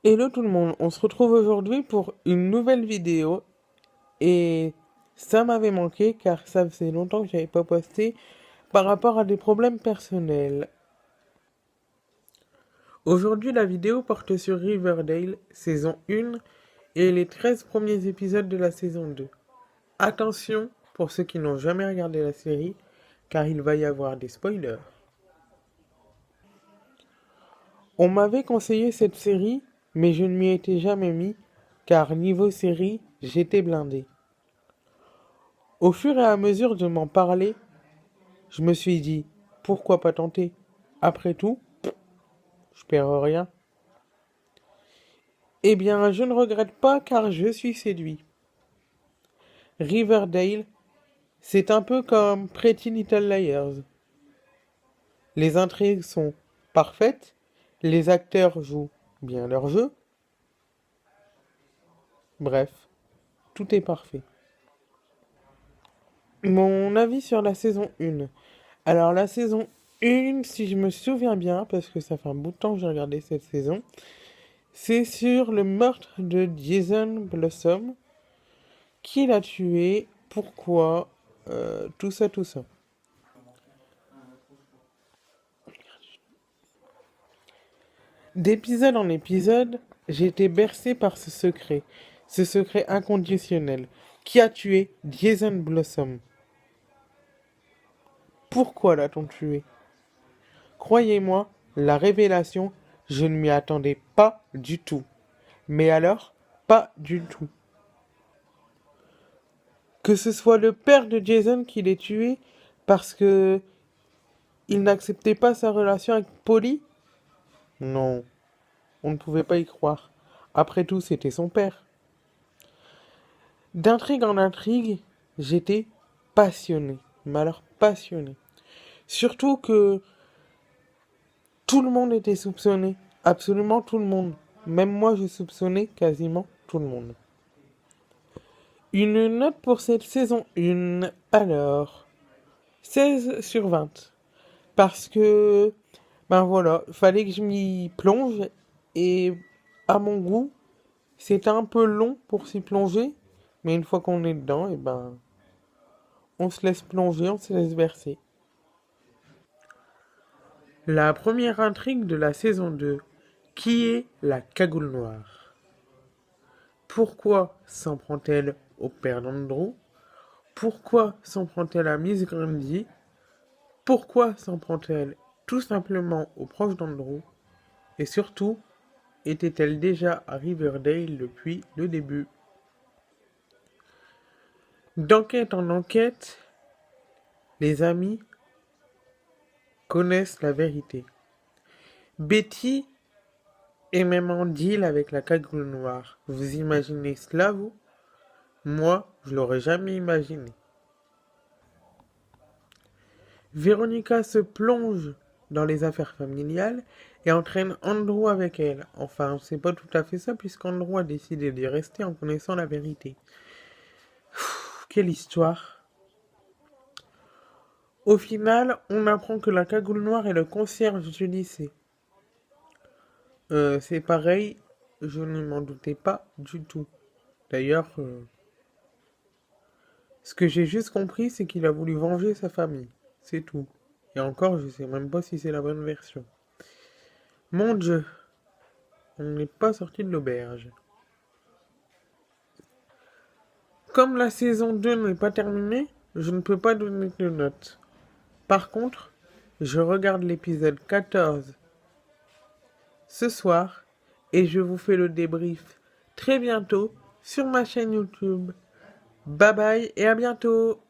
Hello tout le monde, on se retrouve aujourd'hui pour une nouvelle vidéo et ça m'avait manqué car ça faisait longtemps que j'avais pas posté par rapport à des problèmes personnels. Aujourd'hui la vidéo porte sur Riverdale, saison 1 et les 13 premiers épisodes de la saison 2. Attention pour ceux qui n'ont jamais regardé la série car il va y avoir des spoilers. On m'avait conseillé cette série mais je ne m'y étais jamais mis car niveau série j'étais blindé. Au fur et à mesure de m'en parler, je me suis dit, pourquoi pas tenter? Après tout, je perds rien. Eh bien, je ne regrette pas car je suis séduit. Riverdale, c'est un peu comme Pretty Little Liars. Les intrigues sont parfaites, les acteurs jouent bien leur jeu. Bref, tout est parfait. Mon avis sur la saison 1. Alors la saison 1, si je me souviens bien, parce que ça fait un bout de temps que j'ai regardé cette saison, c'est sur le meurtre de Jason Blossom. Qui l'a tué? Pourquoi? Tout ça, tout ça. D'épisode en épisode, j'ai été bercé par ce secret inconditionnel. Qui a tué Jason Blossom? Pourquoi l'a-t-on tué? Croyez-moi, la révélation, je ne m'y attendais pas du tout. Mais alors, pas du tout. Que ce soit le père de Jason qui l'ait tué parce que il n'acceptait pas sa relation avec Polly? Non, on ne pouvait pas y croire. Après tout, c'était son père. D'intrigue en intrigue, j'étais passionné. Mais alors passionné. Surtout que tout le monde était soupçonné. Absolument tout le monde. Même moi, je soupçonnais quasiment tout le monde. Une note pour cette saison 1. Alors, 16 sur 20. Parce que, ben voilà, fallait que je m'y plonge. Et à mon goût, c'était un peu long pour s'y plonger. Mais une fois qu'on est dedans, et ben, on se laisse plonger, on se laisse verser. La première intrigue de la saison 2. Qui est la cagoule noire? Pourquoi s'en prend-elle au père d'Andrew? Pourquoi s'en prend-elle à Miss Grundy? Pourquoi s'en prend-elle tout simplement aux proches d'Andrew? Et surtout, était-elle déjà à Riverdale depuis le début? D'enquête en enquête, les amis connaissent la vérité. Betty est même en deal avec la cagoule noire. Vous imaginez cela, vous? Moi, je l'aurais jamais imaginé. Véronica se plonge dans les affaires familiales et entraîne Andrew avec elle. Enfin, c'est pas tout à fait ça puisqu'Andrew a décidé d'y rester en connaissant la vérité. Quelle histoire! Au final, on apprend que la cagoule noire est le concierge du lycée. C'est pareil, je ne m'en doutais pas du tout. D'ailleurs, ce que j'ai juste compris, c'est qu'il a voulu venger sa famille. C'est tout. Et encore, je sais même pas si c'est la bonne version. Mon Dieu, on n'est pas sorti de l'auberge. Comme la saison 2 n'est pas terminée, je ne peux pas donner de notes. Par contre, je regarde l'épisode 14 ce soir et je vous fais le débrief très bientôt sur ma chaîne YouTube. Bye bye et à bientôt!